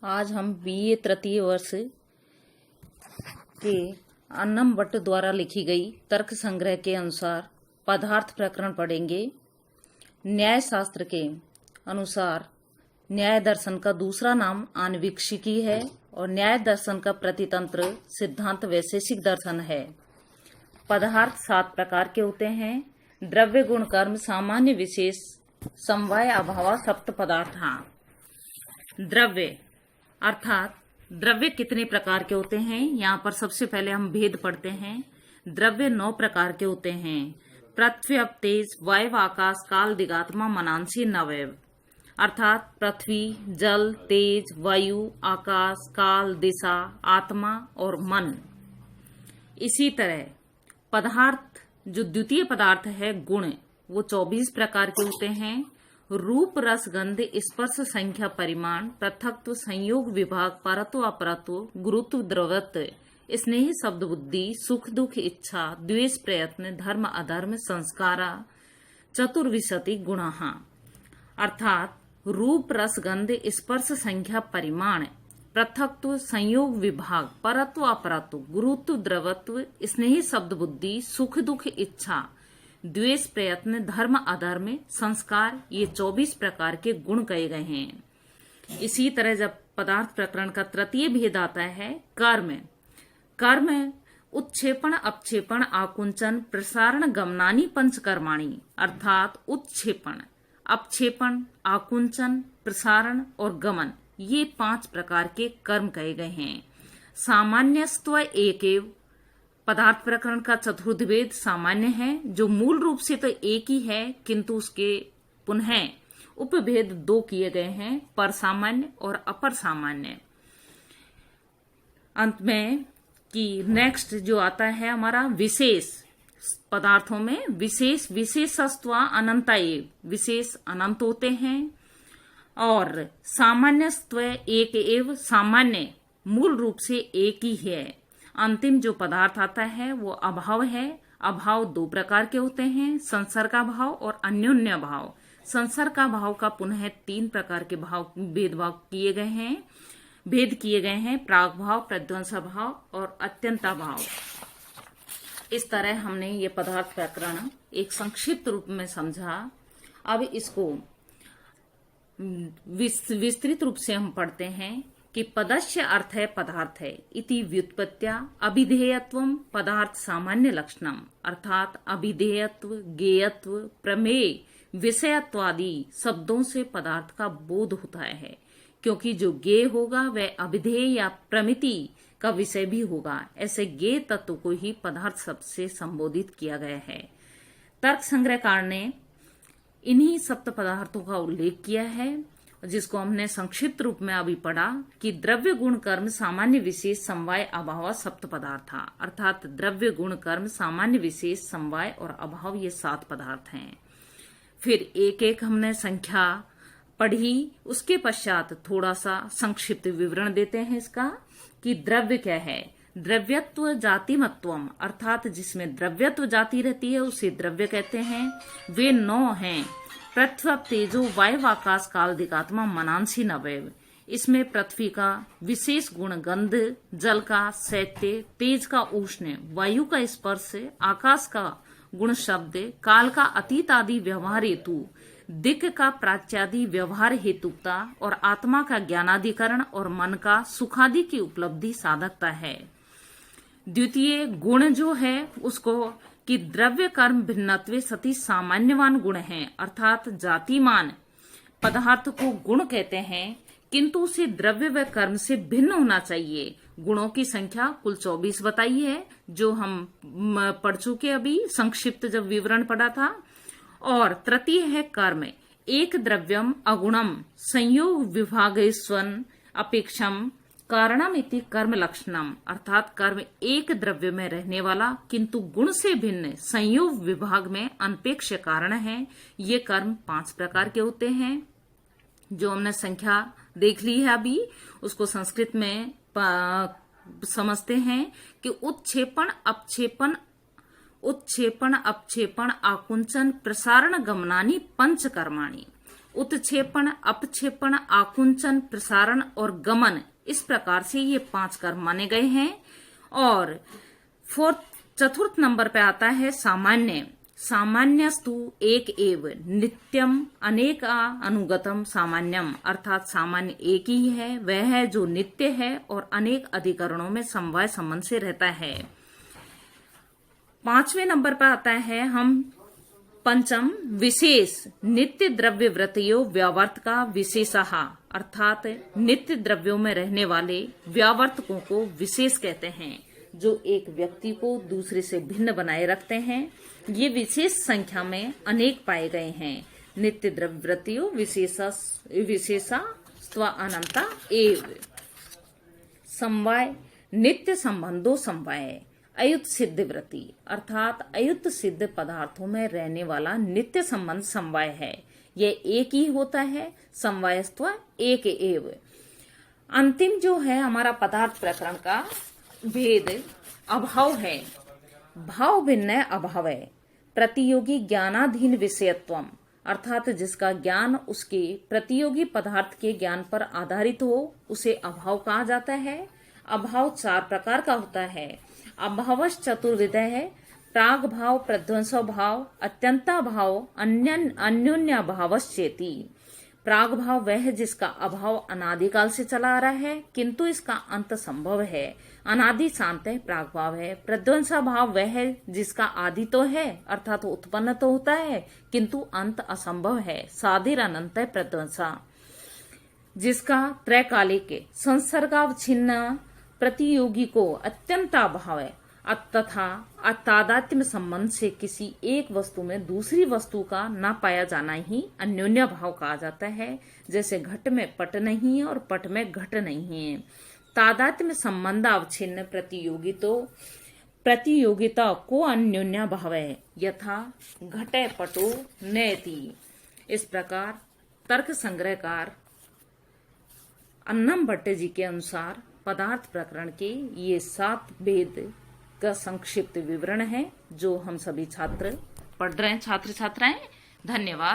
आज हम बीए तृतीय वर्ष के अन्नम भट्ट द्वारा लिखी गई तर्क संग्रह के अनुसार पदार्थ प्रकरण पढ़ेंगे। न्याय शास्त्र के अनुसार न्याय दर्शन का दूसरा नाम आन्वीक्षिकी है और न्याय दर्शन का प्रतितंत्र सिद्धांत वैशेषिक दर्शन है। पदार्थ 7 प्रकार के होते हैं। द्रव्य गुण कर्म सामान्य विशेष समवाय अभाव सप्त पदार्थ। द्रव्य अर्थात द्रव्य कितने प्रकार के होते हैं, यहाँ पर सबसे पहले हम भेद पढ़ते हैं। द्रव्य 9 प्रकार के होते हैं। पृथ्वी अप तेज वायु आकाश काल दिगात्मा मनांसी नवयव अर्थात पृथ्वी जल तेज वायु आकाश काल दिशा आत्मा और मन। इसी तरह पदार्थ जो द्वितीय पदार्थ है गुण वो 24 प्रकार के होते हैं। रूप रस गंध स्पर्श संख्या परिमाण पृथकत्व संयोग विभाग परत्व अपरत्व गुरुत्व द्रवत्व स्नेह शब्द बुद्धि सुख दुख इच्छा द्वेष प्रयत्न धर्म अधर्म संस्कारा चतुर्विंशति गुणाः अर्थात रूप रस गंध स्पर्श संख्या परिमाण पृथकत्व संयोग विभाग परत्व अपरत्व गुरुत्व द्रवत्व स्नेह शब्द बुद्धि सुख दुख इच्छा द्वेष प्रयत्न धर्म अधर्म संस्कार ये 24 प्रकार के गुण कहे गए हैं। इसी तरह जब पदार्थ प्रकरण का तृतीय भेद आता है कर्म। कर्म उत्क्षेपण अपक्षेपण आकुंचन प्रसारण गमनानी पंचकर्माणी अर्थात उत्क्षेपण अपक्षेपण आकुंचन प्रसारण और गमन ये 5 प्रकार के कर्म कहे गए हैं। सामान्यस्त्व एकेव पदार्थ प्रकरण का चतुर्थ भेद सामान्य है जो मूल रूप से तो एक ही है किंतु उसके पुनः उपभेद 2 किए गए हैं, पर सामान्य और अपर सामान्य। अंत में कि नेक्स्ट जो आता है हमारा विशेष पदार्थों में विशेष विशेषस्त्व अनंत विशेष अनंत होते हैं और सामान्यस्त्व एक एव सामान्य मूल रूप से एक ही है। अंतिम जो पदार्थ आता है वो अभाव है। अभाव 2 प्रकार के होते हैं, संसर्गाभाव और अन्योन्य भाव। संसर्गाभाव का पुनः 3 प्रकार के भाव भेदभाव किए गए हैं, भेद किए गए हैं, प्राग भाव प्रध्वंस भाव और अत्यंताभाव। इस तरह हमने ये पदार्थ प्रकरण एक संक्षिप्त रूप में समझा। अब इसको विस्तृत रूप से हम पढ़ते हैं कि पदस्य अर्थ है पदार्थ है इति व्युत्पत्त्या अभिधेयत्वम पदार्थ सामान्य लक्षणम अर्थात अभिधेयत्व गेयत्व प्रमेय विषयत्वादि शब्दों से पदार्थ का बोध होता है, क्योंकि जो गेय होगा वह अभिधेय या प्रमिति का विषय भी होगा। ऐसे गेय तत्व को ही पदार्थ शब्द से संबोधित किया गया है। तर्क संग्रहकार ने इन्हीं सप्त पदार्थों का उल्लेख किया है जिसको हमने संक्षिप्त रूप में अभी पढ़ा कि द्रव्य गुण कर्म सामान्य विशेष समवाय अभाव सप्त पदार्थ अर्थात द्रव्य गुण कर्म सामान्य विशेष समवाय और अभाव ये 7 पदार्थ हैं। फिर एक एक हमने संख्या पढ़ी, उसके पश्चात थोड़ा सा संक्षिप्त विवरण देते हैं इसका कि द्रव्य क्या है। द्रव्यत्व जातिमत्वम अर्थात जिसमें द्रव्यत्व जाति रहती है उसे द्रव्य कहते हैं। वे 9 हैं। पृथ्वी तेजो वायु आकाश काल दिगात्मा मनांसी नवयव इसमें पृथ्वी का विशेष गुण गंध, जल का शैत्य, तेज का उष्ण, वायु का स्पर्श, आकाश का गुण शब्द, काल का अतीत आदि व्यवहार हेतु, दिक् का प्राच्यादि व्यवहार हेतुकता और आत्मा का ज्ञानाधिकरण और मन का सुखादि की उपलब्धि साधकता है। द्वितीय गुण जो है उसको कि द्रव्य कर्म भिन्नत्वे सती सामान्यवान गुण हैं अर्थात जातिमान पदार्थ को गुण कहते हैं किंतु उसे द्रव्य व कर्म से भिन्न होना चाहिए। गुणों की संख्या कुल 24 बताई है जो हम पढ़ चुके अभी संक्षिप्त जब विवरण पढ़ा था। और तृतीय है कर्म। एक द्रव्यम अगुणम संयोग विभाग स्वन अपेक्षम कारणम इति कर्म लक्षणम अर्थात कर्म एक द्रव्य में रहने वाला किंतु गुण से भिन्न संयोग विभाग में अनपेक्ष कारण है। ये कर्म 5 प्रकार के होते हैं जो हमने संख्या देख ली है अभी, उसको संस्कृत में समझते हैं कि उत्क्षेपण अपक्षेपण आकुंचन प्रसारण गमनानी पंचकर्माणी उत्क्षेपण, अपक्षेपण, आकुंचन, प्रसारण और गमन, इस प्रकार से ये 5 कर्म माने गए हैं। और चतुर्थ नंबर पे आता है सामान्य। सामान्यस्तु एक एव नित्यम अनेका अनुगतम सामान्यम, अर्थात सामान्य एक ही है, वह है जो नित्य है और अनेक अधिकरणों में समवाय संबंध से रहता है। 5वें नंबर पर आता है हम पंचम विशेष। नित्य द्रव्य व्रतयो व्यावर्त का विशेषः, अर्थात नित्य द्रव्यों में रहने वाले व्यावर्तकों को विशेष कहते हैं, जो एक व्यक्ति को दूसरे से भिन्न बनाए रखते हैं। ये विशेष संख्या में अनेक पाए गए हैं। नित्य द्रव्य व्रतयो विशेषा स्व अनंता एव। समवाय, नित्य संबंधो समवाय। अयुत सिद्ध व्रति, अर्थात अयुत सिद्ध पदार्थों में रहने वाला नित्य संबंध समवाय है। यह एक ही होता है, समवायस्त्व एक एव। अंतिम जो है हमारा पदार्थ प्रकरण का भेद अभाव है। भाव भिन्न अभाव है। प्रतियोगी ज्ञानाधीन विषयत्वम, अर्थात जिसका ज्ञान उसके प्रतियोगी पदार्थ के ज्ञान पर आधारित हो, उसे अभाव कहा जाता है। अभाव 4 प्रकार का होता है। अभावश चतुर्विध है। प्राग भाव, प्रध्वंस भाव, अत्यंता भाव, अन्योन्य भावश्चेति। प्राग भाव वह है जिसका अभाव अनादिकाल से चला आ रहा है, किंतु इसका अंत संभव है। अनादि शांत है, प्राग भाव है। प्रध्वंसा भाव वह है जिसका आदि तो है, अर्थात उत्पन्न तो होता है, किंतु अंत असंभव है। साधिर अनंत है प्रध्वंसा, जिसका त्रैकालिक संसर्गावच्छिन्न प्रतियोगी को अत्यंता भाव है, तथा तादात्म्य संबंध से किसी एक वस्तु में दूसरी वस्तु का न पाया जाना ही अन्योन्य भाव कहा जाता है। जैसे घट में पट नहीं है और पट में घट नहीं है। तादात्म्य संबंध अवच्छिन्न प्रतियोगिता को अन्योन्य भाव है, यथा घटे पटो नयति। इस प्रकार तर्क संग्रहकार अन्नम भट्ट जी के अनुसार पदार्थ प्रकरण के ये 7 भेद का संक्षिप्त विवरण है, जो हम सभी छात्र पढ़ रहे हैं, छात्र छात्राएं। धन्यवाद।